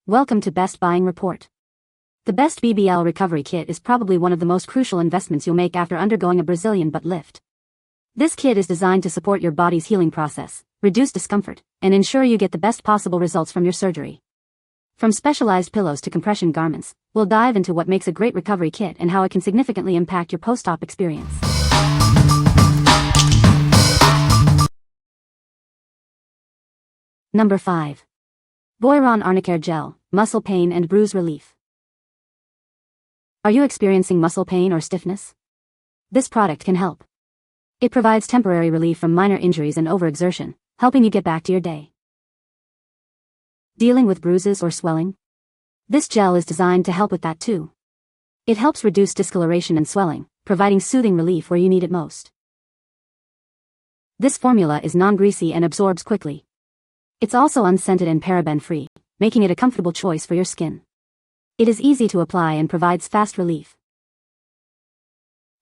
Welcome to Best Buying Report. The Best BBL Recovery Kit is probably one of the most crucial investments you'll make after undergoing a Brazilian butt lift. This kit is designed to support your body's healing process, reduce discomfort, and ensure you get the best possible results from your surgery. From specialized pillows to compression garments, we'll dive into what makes a great recovery kit and how it can significantly impact your post-op experience. Number 5. Boiron Arnicare Gel, Muscle Pain and Bruise Relief. Are you experiencing muscle pain or stiffness? This product can help. It provides temporary relief from minor injuries and overexertion, helping you get back to your day. Dealing with bruises or swelling? This gel is designed to help with that too. It helps reduce discoloration and swelling, providing soothing relief where you need it most. This formula is non-greasy and absorbs quickly. It's also unscented and paraben-free, making it a comfortable choice for your skin. It is easy to apply and provides fast relief.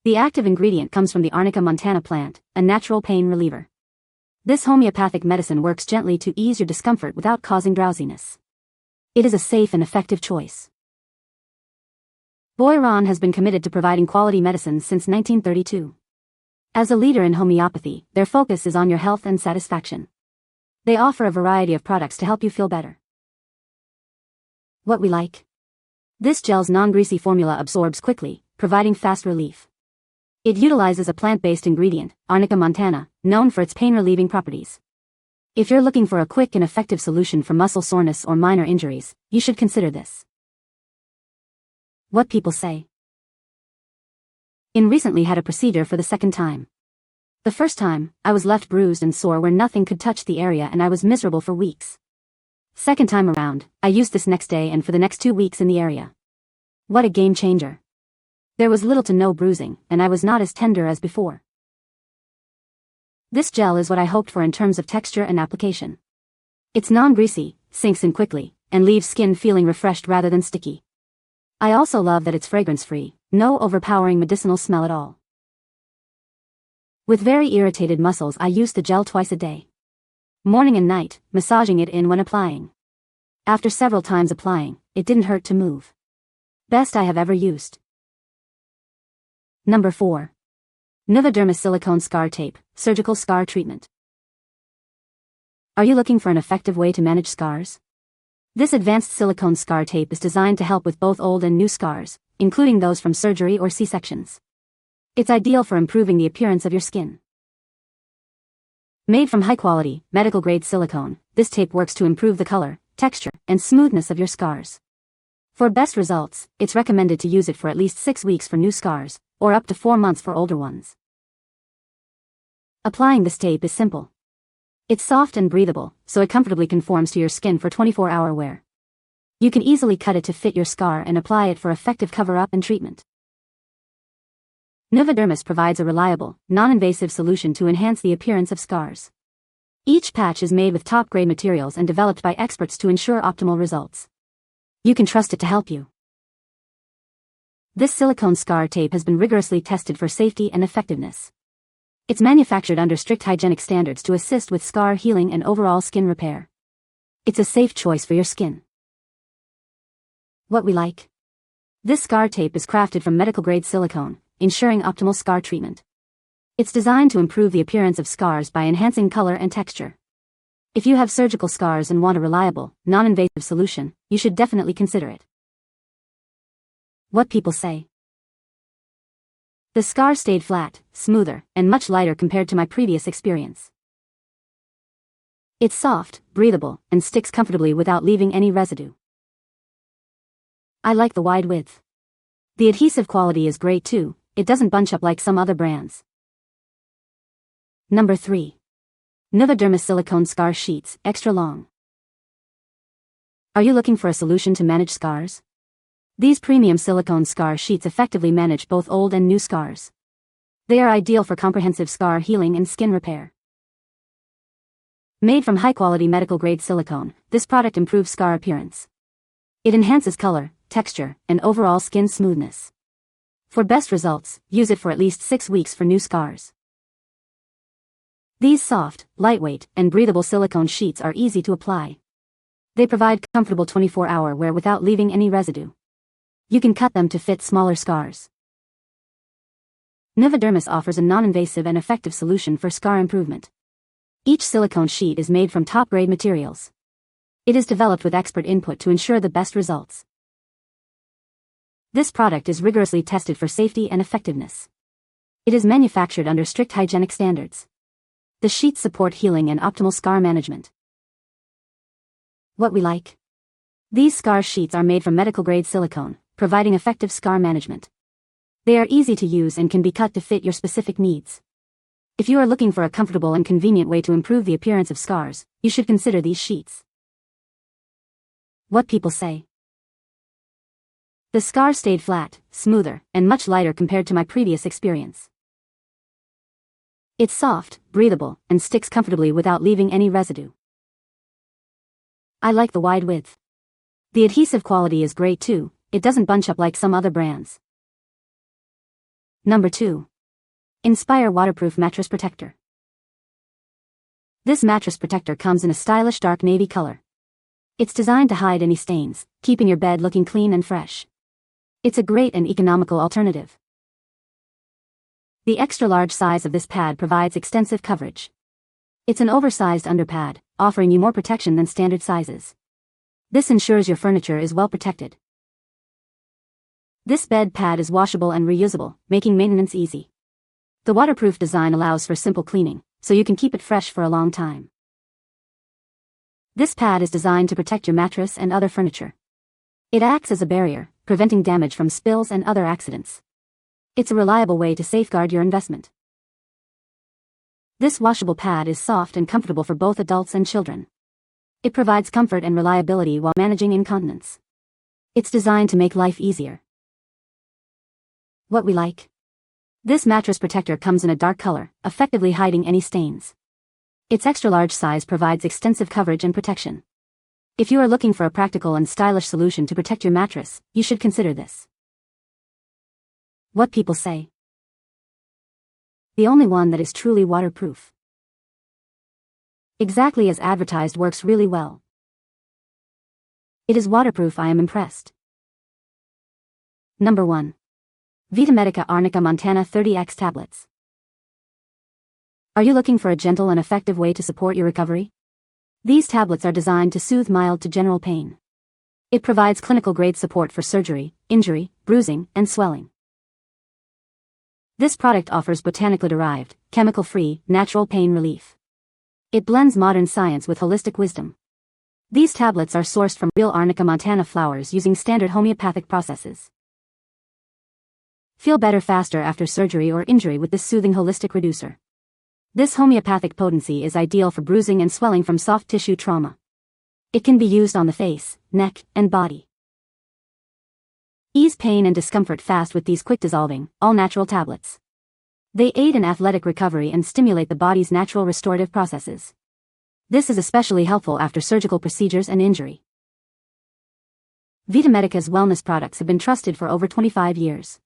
The active ingredient comes from the Arnica montana plant, a natural pain reliever. This homeopathic medicine works gently to ease your discomfort without causing drowsiness. It is a safe and effective choice. Boiron has been committed to providing quality medicines since 1932. As a leader in homeopathy, their focus is on your health and satisfaction. They offer a variety of products to help you feel better. What we like? This gel's non-greasy formula absorbs quickly, providing fast relief. It utilizes a plant-based ingredient, Arnica montana, known for its pain-relieving properties. If you're looking for a quick and effective solution for muscle soreness or minor injuries, you should consider this. What people say. Recently had a procedure for the second time. The first time, I was left bruised and sore where nothing could touch the area and I was miserable for weeks. Second time around, I used this next day and for the next 2 weeks in the area. What a game changer. There was little to no bruising, and I was not as tender as before. This gel is what I hoped for in terms of texture and application. It's non-greasy, sinks in quickly, and leaves skin feeling refreshed rather than sticky. I also love that it's fragrance-free, no overpowering medicinal smell at all. With very irritated muscles, I use the gel twice a day. Morning and night, massaging it in when applying. After several times applying, it didn't hurt to move. Best I have ever used. Number 4. NUVADERMIS Silicone Scar Tape, Surgical Scar Treatment. Are you looking for an effective way to manage scars? This advanced silicone scar tape is designed to help with both old and new scars, including those from surgery or C-sections. It's ideal for improving the appearance of your skin. Made from high-quality, medical-grade silicone, this tape works to improve the color, texture, and smoothness of your scars. For best results, it's recommended to use it for at least 6 weeks for new scars, or up to 4 months for older ones. Applying this tape is simple. It's soft and breathable, so it comfortably conforms to your skin for 24-hour wear. You can easily cut it to fit your scar and apply it for effective cover-up and treatment. NUVADERMIS provides a reliable, non-invasive solution to enhance the appearance of scars. Each patch is made with top-grade materials and developed by experts to ensure optimal results. You can trust it to help you. This silicone scar tape has been rigorously tested for safety and effectiveness. It's manufactured under strict hygienic standards to assist with scar healing and overall skin repair. It's a safe choice for your skin. What we like? This scar tape is crafted from medical-grade silicone, ensuring optimal scar treatment. It's designed to improve the appearance of scars by enhancing color and texture. If you have surgical scars and want a reliable, non-invasive solution, you should definitely consider it. What people say. The scar stayed flat, smoother, and much lighter compared to my previous experience. It's soft, breathable, and sticks comfortably without leaving any residue. I like the wide width. The adhesive quality is great too. It doesn't bunch up like some other brands. Number 3. NUVADERMIS Silicone Scar Sheets, Extra Long. Are you looking for a solution to manage scars? These premium silicone scar sheets effectively manage both old and new scars. They are ideal for comprehensive scar healing and skin repair. Made from high-quality medical-grade silicone, this product improves scar appearance. It enhances color, texture, and overall skin smoothness. For best results, use it for at least 6 weeks for new scars. These soft, lightweight, and breathable silicone sheets are easy to apply. They provide comfortable 24-hour wear without leaving any residue. You can cut them to fit smaller scars. NUVADERMIS offers a non-invasive and effective solution for scar improvement. Each silicone sheet is made from top-grade materials. It is developed with expert input to ensure the best results. This product is rigorously tested for safety and effectiveness. It is manufactured under strict hygienic standards. The sheets support healing and optimal scar management. What we like. These scar sheets are made from medical-grade silicone, providing effective scar management. They are easy to use and can be cut to fit your specific needs. If you are looking for a comfortable and convenient way to improve the appearance of scars, you should consider these sheets. What people say. The scar stayed flat, smoother, and much lighter compared to my previous experience. It's soft, breathable, and sticks comfortably without leaving any residue. I like the wide width. The adhesive quality is great too, it doesn't bunch up like some other brands. Number 2. Inspire Waterproof Mattress Protector. This mattress protector comes in a stylish dark navy color. It's designed to hide any stains, keeping your bed looking clean and fresh. It's a great and economical alternative. The extra-large size of this pad provides extensive coverage. It's an oversized underpad, offering you more protection than standard sizes. This ensures your furniture is well protected. This bed pad is washable and reusable, making maintenance easy. The waterproof design allows for simple cleaning, so you can keep it fresh for a long time. This pad is designed to protect your mattress and other furniture. It acts as a barrier, preventing damage from spills and other accidents. It's a reliable way to safeguard your investment. This washable pad is soft and comfortable for both adults and children. It provides comfort and reliability while managing incontinence. It's designed to make life easier. What we like. This mattress protector comes in a dark color, effectively hiding any stains. Its extra-large size provides extensive coverage and protection. If you are looking for a practical and stylish solution to protect your mattress, you should consider this. What people say. The only one that is truly waterproof. Exactly as advertised, works really well. It is waterproof. I am impressed. Number 1. VitaMedica Arnica Montana 30X Tablets. Are you looking for a gentle and effective way to support your recovery? These tablets are designed to soothe mild to general pain. It provides clinical-grade support for surgery, injury, bruising, and swelling. This product offers botanically derived, chemical-free, natural pain relief. It blends modern science with holistic wisdom. These tablets are sourced from real Arnica Montana flowers using standard homeopathic processes. Feel better faster after surgery or injury with this soothing holistic reducer. This homeopathic potency is ideal for bruising and swelling from soft tissue trauma. It can be used on the face, neck, and body. Ease pain and discomfort fast with these quick-dissolving, all-natural tablets. They aid in athletic recovery and stimulate the body's natural restorative processes. This is especially helpful after surgical procedures and injury. VitaMedica's wellness products have been trusted for over 25 years.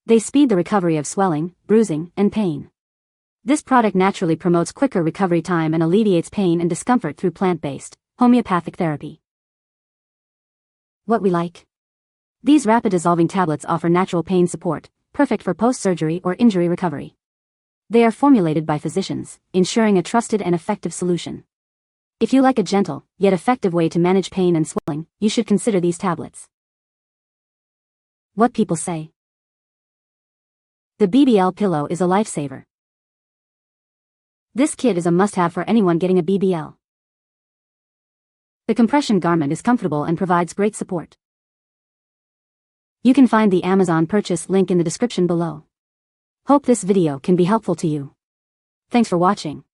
They speed the recovery of swelling, bruising, and pain. This product naturally promotes quicker recovery time and alleviates pain and discomfort through plant-based, homeopathic therapy. What we like. These rapid-dissolving tablets offer natural pain support, perfect for post-surgery or injury recovery. They are formulated by physicians, ensuring a trusted and effective solution. If you like a gentle, yet effective way to manage pain and swelling, you should consider these tablets. What people say. The BBL pillow is a lifesaver. This kit is a must-have for anyone getting a BBL. The compression garment is comfortable and provides great support. You can find the Amazon purchase link in the description below. Hope this video can be helpful to you. Thanks for watching.